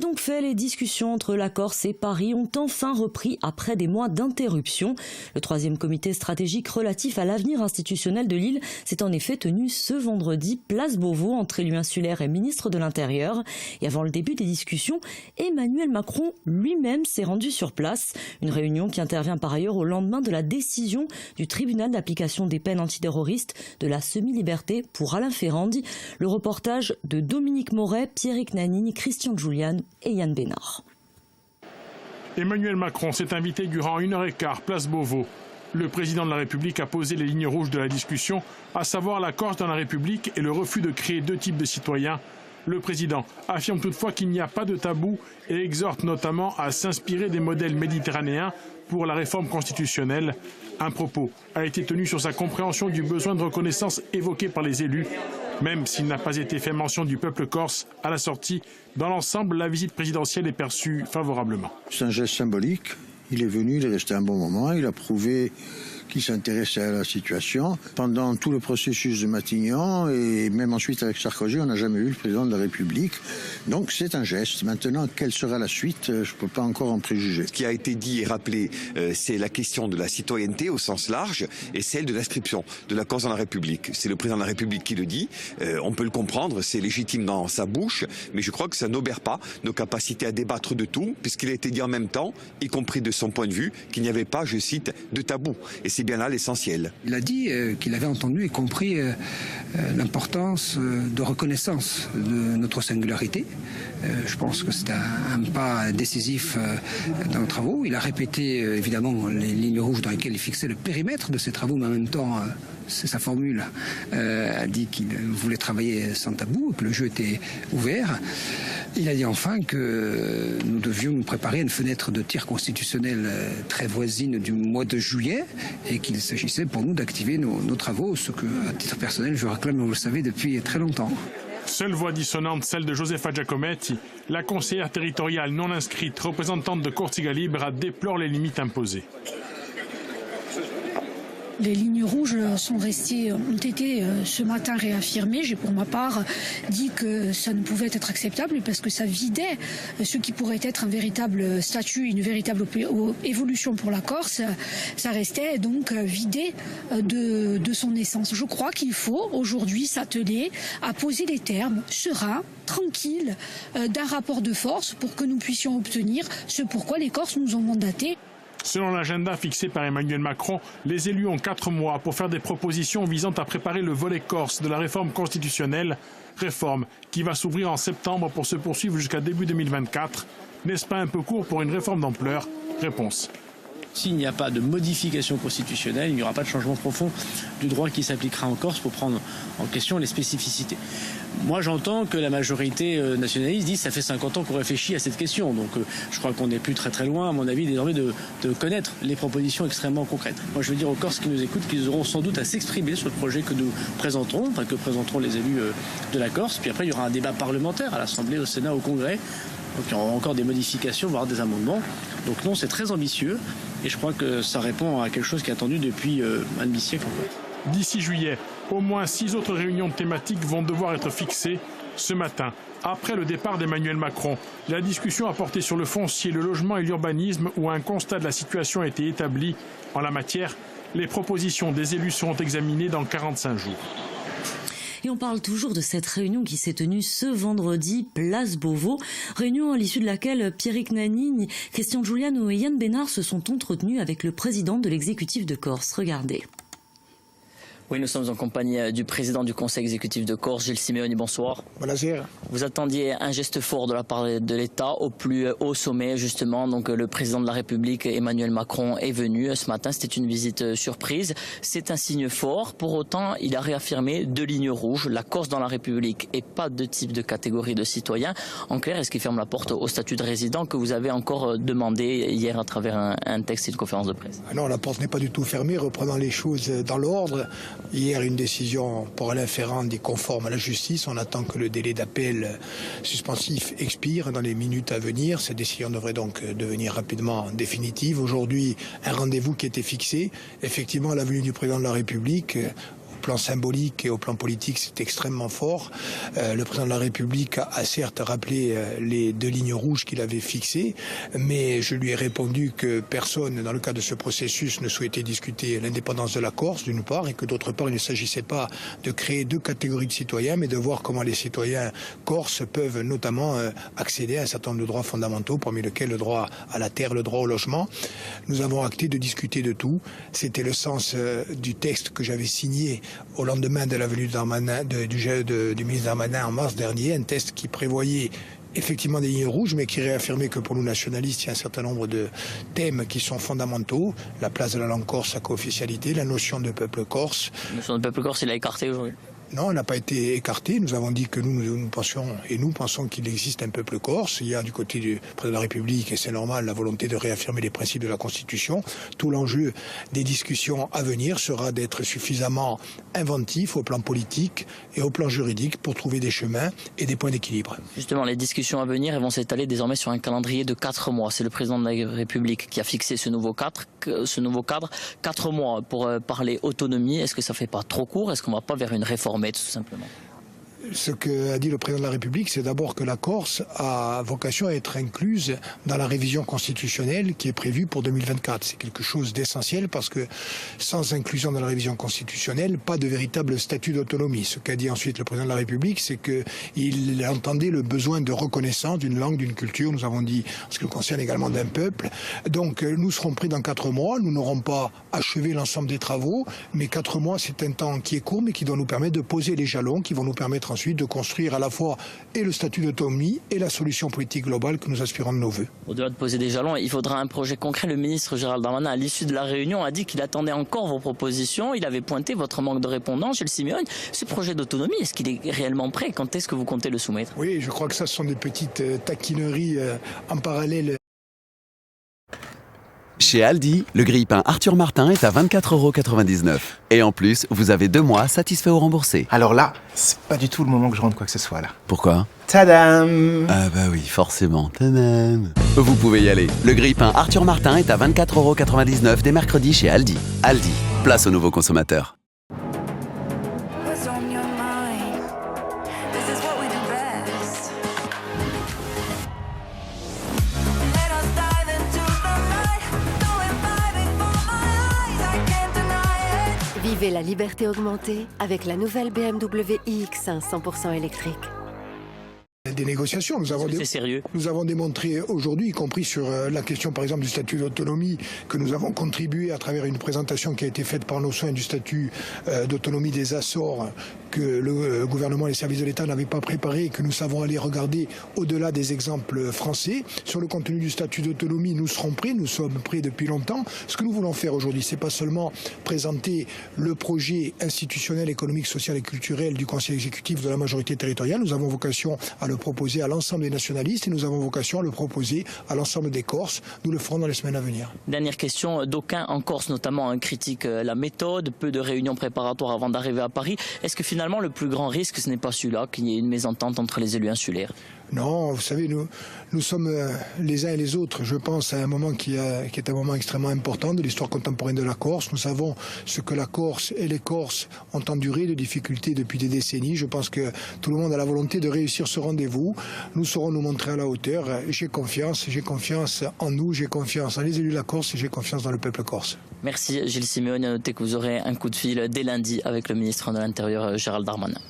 donc fait, les discussions entre la Corse et Paris ont enfin repris après des mois d'interruption. Le 3e comité stratégique relatif à l'avenir institutionnel de l'île s'est en effet tenu ce vendredi, place Beauvau, entre élus insulaires et ministre de l'Intérieur. Et avant le début des discussions, Emmanuel Macron lui-même s'est rendu sur place. Une réunion qui intervient par ailleurs au lendemain de la décision du tribunal d'application des peines antiterroristes de la semi-liberté pour Alain Ferrandi. Le reportage de Dominique Moret, Pierrick Nanini, Christian Julian et Yann Bénard. Emmanuel Macron s'est invité durant 1h15, place Beauvau. Le président de la République a posé les lignes rouges de la discussion, à savoir la Corse dans la République et le refus de créer 2 types de citoyens. Le président affirme toutefois qu'il n'y a pas de tabou et exhorte notamment à s'inspirer des modèles méditerranéens pour la réforme constitutionnelle. Un propos a été tenu sur sa compréhension du besoin de reconnaissance évoqué par les élus. Même s'il n'a pas été fait mention du peuple corse à la sortie, dans l'ensemble, la visite présidentielle est perçue favorablement. C'est un geste symbolique. Il est venu, il est resté un bon moment, il a prouvé qu'il s'intéressait à la situation. Pendant tout le processus de Matignon et même ensuite avec Sarkozy, on n'a jamais eu le président de la République. Donc c'est un geste. Maintenant, quelle sera la suite? Je ne peux pas encore en préjuger. Ce qui a été dit et rappelé, c'est la question de la citoyenneté au sens large et celle de l'inscription de la Corse dans la République. C'est le président de la République qui le dit. On peut le comprendre, c'est légitime dans sa bouche, mais je crois que ça n'obère pas nos capacités à débattre de tout, puisqu'il a été dit en même temps, y compris de son point de vue, qu'il n'y avait pas, je cite, de tabou. Et c'est bien là l'essentiel. Il a dit qu'il avait entendu et compris l'importance de reconnaissance de notre singularité. Je pense que c'est un pas décisif dans nos travaux. Il a répété évidemment les lignes rouges dans lesquelles il fixait le périmètre de ses travaux, mais en même temps, c'est sa formule, a dit qu'il voulait travailler sans tabou, que le jeu était ouvert. Il a dit enfin que nous devions nous préparer à une fenêtre de tir constitutionnelle très voisine du mois de juillet et qu'il s'agissait pour nous d'activer nos travaux, ce que, à titre personnel, je réclame, vous le savez, depuis très longtemps. Seule voix dissonante, celle de Josefa Giacometti, la conseillère territoriale non inscrite, représentante de Corsica Libera, déplore les limites imposées. Les lignes rouges ont été ce matin réaffirmées. J'ai pour ma part dit que ça ne pouvait être acceptable parce que ça vidait ce qui pourrait être un véritable statut, une véritable évolution pour la Corse. Ça restait donc vidé de son essence. Je crois qu'il faut aujourd'hui s'atteler à poser les termes sereins, tranquilles, d'un rapport de force pour que nous puissions obtenir ce pourquoi les Corses nous ont mandatés. Selon l'agenda fixé par Emmanuel Macron, les élus ont 4 mois pour faire des propositions visant à préparer le volet corse de la réforme constitutionnelle, réforme qui va s'ouvrir en septembre pour se poursuivre jusqu'à début 2024. N'est-ce pas un peu court pour une réforme d'ampleur? Réponse. S'il n'y a pas de modification constitutionnelle, il n'y aura pas de changement profond du droit qui s'appliquera en Corse pour prendre en question les spécificités. Moi, j'entends que la majorité nationaliste dit que ça fait 50 ans qu'on réfléchit à cette question. Donc, je crois qu'on n'est plus très très loin, à mon avis, désormais de connaître les propositions extrêmement concrètes. Moi, je veux dire aux Corses qui nous écoutent qu'ils auront sans doute à s'exprimer sur le projet que nous présenterons, enfin que présenteront les élus de la Corse. Puis après, il y aura un débat parlementaire à l'Assemblée, au Sénat, au Congrès. Donc, il y aura encore des modifications, voire des amendements. Donc non, c'est très ambitieux. Et je crois que ça répond à quelque chose qui est attendu depuis un demi-siècle. D'ici juillet, au moins 6 autres réunions thématiques vont devoir être fixées. Ce matin, après le départ d'Emmanuel Macron, la discussion a porté sur le foncier, le logement et l'urbanisme où un constat de la situation a été établi. En la matière, les propositions des élus seront examinées dans 45 jours. Et on parle toujours de cette réunion qui s'est tenue ce vendredi, place Beauvau. Réunion à l'issue de laquelle Pierrick Nanini, Christian Giuliano et Yann Bénard se sont entretenus avec le président de l'exécutif de Corse. Regardez. Oui, nous sommes en compagnie du président du Conseil exécutif de Corse, Gilles Simeoni. Bonsoir. Bonjour. Vous attendiez un geste fort de la part de l'État au plus haut sommet, justement. Donc, le président de la République, Emmanuel Macron, est venu ce matin. C'était une visite surprise. C'est un signe fort. Pour autant, il a réaffirmé 2 lignes rouges. La Corse dans la République et pas de type de catégorie de citoyens. En clair, est-ce qu'il ferme la porte au statut de résident que vous avez encore demandé hier à travers un texte et une conférence de presse? Non, la porte n'est pas du tout fermée. Reprenons les choses dans l'ordre. Hier, une décision pour Alain Ferrandi conforme à la justice. On attend que le délai d'appel suspensif expire dans les minutes à venir. Cette décision devrait donc devenir rapidement définitive. Aujourd'hui, un rendez-vous qui était fixé. Effectivement, à la venue du président de la République, plan symbolique et au plan politique, c'est extrêmement fort. Le président de la République a certes rappelé les 2 lignes rouges qu'il avait fixées, mais je lui ai répondu que personne, dans le cadre de ce processus, ne souhaitait discuter l'indépendance de la Corse, d'une part, et que d'autre part, il ne s'agissait pas de créer 2 catégories de citoyens, mais de voir comment les citoyens corses peuvent notamment accéder à un certain nombre de droits fondamentaux, parmi lesquels le droit à la terre, le droit au logement. Nous avons acté de discuter de tout. C'était le sens du texte que j'avais signé au lendemain de la venue du ministre Darmanin en mars dernier, un texte qui prévoyait effectivement des lignes rouges, mais qui réaffirmait que pour nous nationalistes, il y a un certain nombre de thèmes qui sont fondamentaux. La place de la langue corse, sa co-officialité, la notion de peuple corse. La notion de peuple corse, il a écarté aujourd'hui. Non, elle n'a pas été écartée. Nous avons dit que nous pensons qu'il existe un peuple corse. Il y a du côté du président de la République, et c'est normal, la volonté de réaffirmer les principes de la Constitution. Tout l'enjeu des discussions à venir sera d'être suffisamment inventif au plan politique et au plan juridique pour trouver des chemins et des points d'équilibre. Justement, les discussions à venir vont s'étaler désormais sur un calendrier de 4 mois. C'est le président de la République qui a fixé ce nouveau cadre. 4 mois pour parler autonomie. Est-ce que ça fait pas trop court? Est-ce qu'on va pas vers une réforme tout simplement? Ce qu'a dit le président de la République, c'est d'abord que la Corse a vocation à être incluse dans la révision constitutionnelle qui est prévue pour 2024. C'est quelque chose d'essentiel parce que sans inclusion dans la révision constitutionnelle, pas de véritable statut d'autonomie. Ce qu'a dit ensuite le président de la République, c'est qu'il entendait le besoin de reconnaissance d'une langue, d'une culture. Nous avons dit, ce qui nous concerne également d'un peuple. Donc nous serons pris dans 4 mois. Nous n'aurons pas achevé l'ensemble des travaux, mais 4 mois, c'est un temps qui est court, mais qui doit nous permettre de poser les jalons, qui vont nous permettre ensuite de construire à la fois et le statut d'autonomie et la solution politique globale que nous aspirons de nos voeux. Au-delà de poser des jalons, il faudra un projet concret. Le ministre Gérald Darmanin, à l'issue de la réunion, a dit qu'il attendait encore vos propositions. Il avait pointé votre manque de répondants chez le Simeone. Ce projet d'autonomie, est-ce qu'il est réellement prêt? Quand est-ce que vous comptez le soumettre? Oui, je crois que ça, ce sont des petites taquineries en parallèle. Chez Aldi, le grille-pain Arthur Martin est à 24,99 €. Et en plus, vous avez 2 mois satisfaits ou remboursés. Alors là, c'est pas du tout le moment que je rentre quoi que ce soit là. Pourquoi? Tadam! Ah bah oui, forcément, tadam! Vous pouvez y aller. Le grille-pain Arthur Martin est à 24,99 € dès mercredi chez Aldi. Aldi, place aux nouveaux consommateurs. Vivez la liberté augmentée avec la nouvelle BMW iX1 100% électrique. Des négociations. C'est sérieux. Nous avons démontré aujourd'hui, y compris sur la question par exemple du statut d'autonomie, que nous avons contribué à travers une présentation qui a été faite par nos soins du statut d'autonomie des Açores, que le gouvernement et les services de l'État n'avaient pas préparé et que nous savons aller regarder au-delà des exemples français. Sur le contenu du statut d'autonomie, nous serons prêts, nous sommes prêts depuis longtemps. Ce que nous voulons faire aujourd'hui, c'est pas seulement présenter le projet institutionnel, économique, social et culturel du Conseil exécutif de la majorité territoriale. Nous avons vocation à le proposer à l'ensemble des nationalistes et nous avons vocation à le proposer à l'ensemble des Corses. Nous le ferons dans les semaines à venir. Dernière question, d'aucuns en Corse notamment critiquent la méthode, peu de réunions préparatoires avant d'arriver à Paris. Est-ce que finalement le plus grand risque, ce n'est pas celui-là, qu'il y ait une mésentente entre les élus insulaires? Non, vous savez, nous sommes les uns et les autres, je pense, à un moment qui est un moment extrêmement important de l'histoire contemporaine de la Corse. Nous savons ce que la Corse et les Corses ont enduré de difficultés depuis des décennies. Je pense que tout le monde a la volonté de réussir ce rendez-vous. Nous saurons nous montrer à la hauteur. J'ai confiance en nous, j'ai confiance en les élus de la Corse et j'ai confiance dans le peuple corse. Merci Gilles Simeone. Notez que vous aurez un coup de fil dès lundi avec le ministre de l'Intérieur Gérald Darmanin.